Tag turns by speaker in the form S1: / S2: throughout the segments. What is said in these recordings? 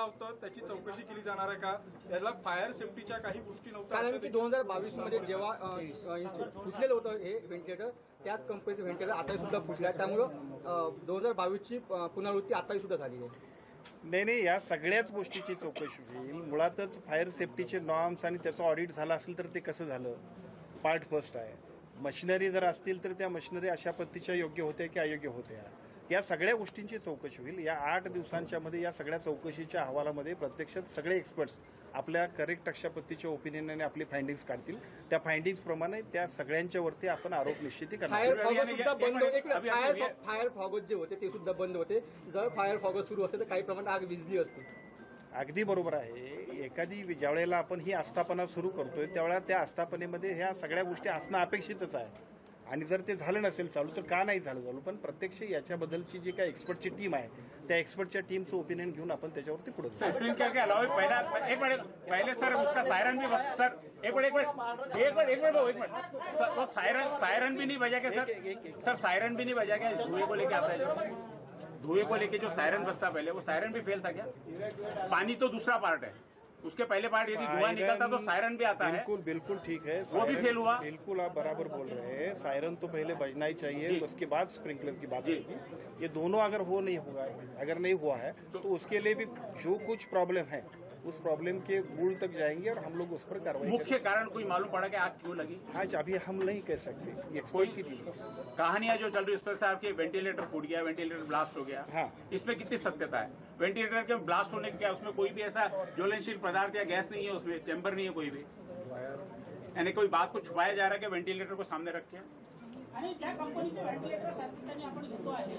S1: होतं त्याची चौकशी केली जाणार आहे का? याला फायर सेफ्टीच्या काही गोष्टी नव्हत्या,
S2: कारण की 2022 मध्ये जेव्हा फुटलेलं होतं हे व्हेंटिलेटर, त्याच कंपनीचं व्हेंटिलेटर आताही सुद्धा फुटलं आहे. त्यामुळं 2022ची पुनरावृत्ती आताही सुद्धा झाली आहे.
S3: नाही, या सगळ्याच गोष्टीची चौकशी होईल. मुळातच फायर सेफ्टीचे नॉर्म्स आणि त्याचं ऑडिट झालं असेल तर ते कसं झालं, पार्ट फर्स्ट आहे. मशिनरी जर असतील तर त्या मशिनरी अशा पद्धतीच्या योग्य होत्या की अयोग्य होत्या, या सगळ्या गोष्टींची चौकशी होईल. या 8 दिवसांच्या मध्ये या सगळ्या चौकशीच्या अहवालामध्ये प्रत्यक्षात सगळे एक्सपर्ट्स आपल्या करेक्ट अशा पद्धतीच्या ओपिनियनने आपली फाइंडिंग्स काढतील. त्या फाइंडिंग्स प्रमाणे त्या सगळ्यांच्या वरती आपण आरोप निश्चिती करणार.
S2: फायर फॉगस जे होते ते सुद्धा बंद होते. जर फायर फॉगस सुरू असेल तर काही प्रमाणात आग विझली असते.
S3: अगदी बरोबर आहे. एखादी ज्यावेळेला आपण ही आस्थापना सुरू करतोय त्यावेळेला त्या आस्थापनेमध्ये ह्या सगळ्या गोष्टी असणं अपेक्षितच आहे. आणि जर ते झालं नसेल चालू तर का नाही झालं चालू, पण प्रत्यक्ष याच्याबद्दलची जी काही एक्सपर्टची टीम आहे त्या एक्सपर्टच्या टीमचं ओपिनियन घेऊन आपण त्याच्यावरती पुढे
S4: पहले सर उसका सायरन भी सर एक मिनट सायरन भी नहीं बजा क्या सर सायरन भी नहीं बजा क्या? धुएं को लेके आता है जो धुएं को लेके जो सायरन बजता पहले वो सायरन भी फेल था क्या? पानी तो दूसरा पार्ट है, उसके पहले पार्ट यदि धुआं निकलता तो सायरन भी आता है.
S3: बिल्कुल ठीक है,
S4: वो भी फेल हुआ.
S3: बिल्कुल आप बराबर बोल रहे हैं. सायरन तो पहले बजना ही चाहिए, उसके बाद स्प्रिंकलर की बात होगी. ये दोनों अगर अगर नहीं हुआ है तो उसके लिए भी जो कुछ प्रॉब्लम है उस प्रॉब्लम के मूल तक जाएंगे और हम लोग उस पर कार्रवाई.
S4: मुख्य कारण कोई मालूम पड़ा कि आग क्यों लगी?
S3: आज अभी हम नहीं कह सकते, एक्सपर्ट की टीम.
S4: कहानियां जो चल रही है उस पर साहब के वेंटिलेटर फूट गया, वेंटिलेटर ब्लास्ट हो गया.
S3: हाँ,
S4: इसमें कितनी सत्यता है? वेंटिलेटर के ब्लास्ट होने के क्या उसमें कोई भी ऐसा ज्वलनशील पदार्थ या गैस नहीं है, उसमें चैम्बर नहीं है कोई भी, यानी कोई बात को छुपाया जा रहा है कि वेंटिलेटर को सामने रखे.
S5: आणि ज्या कंपनीचे व्हेंटिलेटर सातत्याने आपण घेतो आहे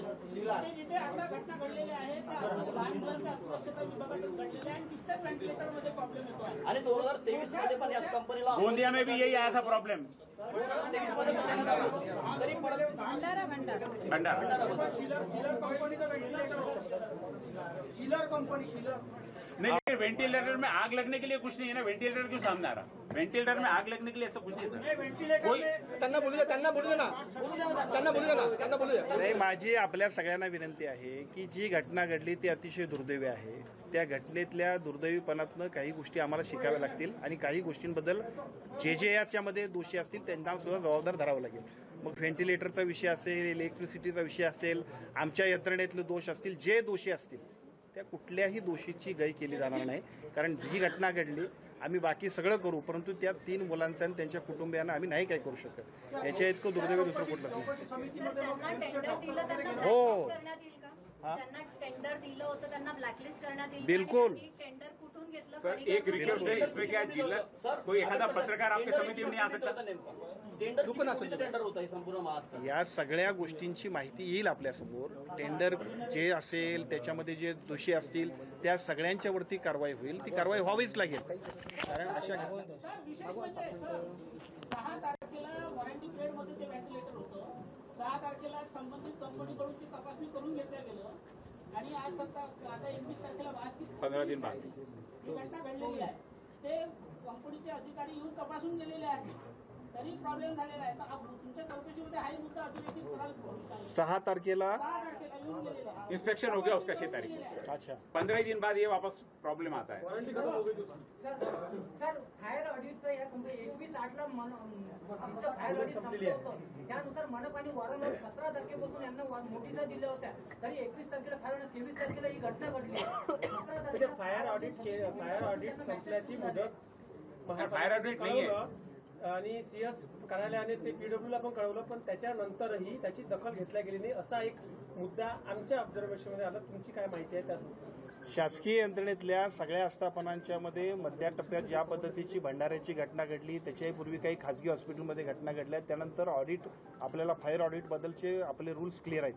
S5: ते जिथे आता घटना घडलेल्या आहेत त्या लहान मुलांच्या सुरक्षेच्या विभागात घडलेल्या आणि तिथल्याच व्हेंटिलेटरमध्ये प्रॉब्लेम येतो आहे. आणि 2023 मध्ये पण याच कंपनीला
S4: गोंदिया में भी यही आया था प्रॉब्लम.
S5: 2023 मध्ये तरी भंडारा किलर कंपनीचं व्हेंटिलेटर किलर कंपनी
S4: नहीं, वेंटिलेटर में आग लगने के लिए कुछ नहीं है ना. वेंटिलेटर क्यों सामने आ रहा? वेंटिलेटर में आग लगने के लिए ऐसा कुछ नहीं सर. कोई
S2: त्यांना बोलू द्या.
S3: नाही, माझी आपल्या सगळ्यांना विनंती आहे की जी घटना घडली ती अतिशय दुर्दैवी आहे. त्या घटनेतल्या दुर्दैवीपणातनं काही गोष्टी आम्हाला शिकाव्या लागतील आणि काही गोष्टींबद्दल जे याच्यामध्ये दोषी असतील त्यांना सुद्धा जबाबदार धरावं लागेल. मग व्हेंटिलेटरचा विषय असेल, इलेक्ट्रिसिटीचा विषय असेल, आमच्या यंत्रणेतले दोष असतील, जे दोषी असतील त्या कुठल्याही दोषीची गय केली जाणार नाही. कारण जी घटना घडली आम्ही बाकी सगळं करू, परंतु त्या 3 मुलांचं आणि त्यांच्या कुटुंबियांना आम्ही नाही काय करू शकत. याच्या इतकं दुर्दैवी दुसरं कुठलं हो.
S6: त्यांना टेंडर दिलं होतं त्यांना ब्लॅकलिस्ट करण्यात येईल.
S3: बिल्कुल.
S6: टेंडर कुठून घेतलं?
S4: सर एक रिक्वेस्ट है, इसमें क्या जिला कोई एखादा पत्रकार आपकी समिती में नहीं आ सकता?
S5: टेंडर होतं हे संपूर्ण महाराष्ट्र.
S3: या सगळ्या गोष्टींची माहिती येईल आपल्यासमोर. टेंडर जे असेल त्याच्यामध्ये जे दोषी असतील त्या सगळ्यांच्यावरती कारवाई होईल. ती कारवाई व्हावीच लागेल. कारण अशा
S5: विशेष म्हणजे 6 तारखेला वॉरंटी पिरियड मध्ये ते व्हेंटिलेटर होतं. 6 तारखेला संबंधित कंपनीकडून ती तपासणी करून घेतल्या गेलं आणि आज आता 21 तारखेला
S4: 15 दिन बाद
S5: ही घटना घडलेली आहे. ते कंपनीचे अधिकारी येऊन तपासून गेलेले आहेत तरी प्रॉब्लेम झालेला आहे. तर तुमच्या चौकशीमध्ये हाही मुद्दा अधोरेखित कराल.
S3: 6 तारखेला
S5: येऊन गेलेले आहे.
S4: इंस्पेक्शन हो गया उसका 6 तारीख से.
S3: अच्छा,
S4: 15 दिन बाद ये वापस प्रॉब्लम आता है.
S5: सर फायर ऑडिटचं या कंपनी 21/8ला फायर ऑडिट संपलं होतं. त्यानुसार मनपाने वारंवार 17 तारखेपासून यांना नोटिसा दिल्या होत्या. तरी 21 तारखेला फायर 23 तारखेला ही घटना घडली.
S7: फायर ऑडिट संपल्याची मुदत
S4: फायर ऑडिट नाही आहे
S7: आणि सीएस कार्यालयाने ते पीडब्ल्यूला पण कळवलं, पण त्याच्यानंतरही त्याची दखल घेतल्या गेली नाही असा एक मुद्दा आमच्या ऑब्झर्वेशनमध्ये आला. तुमची काय माहिती आहे त्यात?
S3: शासकीय यंत्रणेतल्या सगळ्या आस्थापनांच्या मध्ये मध्या टप्प्यात ज्या पद्धतीची भंडाऱ्याची घटना घडली, त्याच्याही पूर्वी काही खासगी हॉस्पिटलमध्ये घटना घडल्या, त्यानंतर ऑडिट आपल्याला फायर ऑडिटबद्दलचे आपले रूल्स क्लिअर आहेत.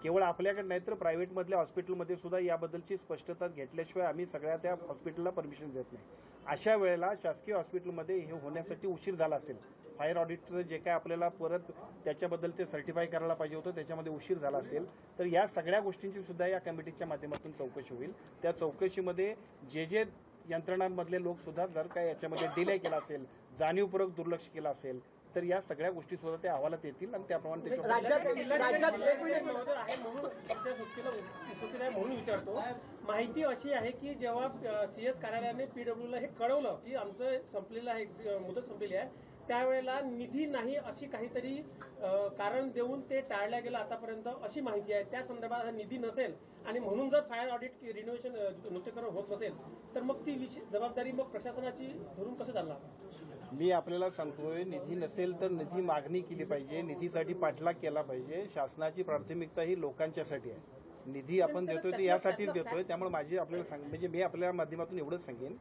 S3: केवळ आपल्याकडे नाही तर प्रायव्हेटमधल्या हॉस्पिटलमध्ये सुद्धा याबद्दलची स्पष्टता घेतल्याशिवाय आम्ही सगळ्या त्या हॉस्पिटलला परमिशन देत नाही. अशा वेळेला शासकीय हॉस्पिटलमध्ये हे होण्यासाठी उशीर झाला असेल, फायर ऑडिटचं जे काय आपल्याला परत त्याच्याबद्दल सर्टिफाय करायला पाहिजे होतं त्याच्यामध्ये उशीर झाला असेल, तर या सगळ्या गोष्टींची सुद्धा या कमिटीच्या माध्यमातून चौकशी होईल. त्या चौकशीमध्ये जे यंत्रणांमधले लोक सुद्धा जर काय याच्यामध्ये डिले केला असेल, जाणीवपूर्वक दुर्लक्ष केलं असेल तर या सगळ्या गोष्टी सुद्धा त्या अहवालात येतील आणि त्याप्रमाणे त्याच्यावर
S2: राज्यात
S7: एक मिनिट महोदय आहे म्हणून तुमच्या सुट्टीला उपस्थित आहे म्हणून विचारतो. माहिती अशी आहे की जेव्हा सीएस कार्यालयाने पीडब्ल्यूला हे कळवलं की आमचं संपलेलं आहे, मुदत संपलेली आहे, त्यावेळेला निधी नाही अशी काहीतरी कारण देऊन ते टाळल्या गेलं आतापर्यंत अशी माहिती आहे. त्या संदर्भात हा निधी नसेल आणि म्हणून जर फायर ऑडिट रिनोव्हेशन नूतनीकरण होत नसेल तर मग ती जबाबदारी मग प्रशासनाची धरून कसं चालणार?
S3: मी आपल्याला सांगतोय, निधी नसेल तर निधी मागणी केली पाहिजे, निधीसाठी पाठलाग केला पाहिजे. शासनाची प्राथमिकता ही लोकांच्यासाठी आहे. निधी आपण देतोय ते यासाठीच देतोय. त्यामुळे माझी आपल्याला म्हणजे मी आपल्या माध्यमातून एवढंच सांगेन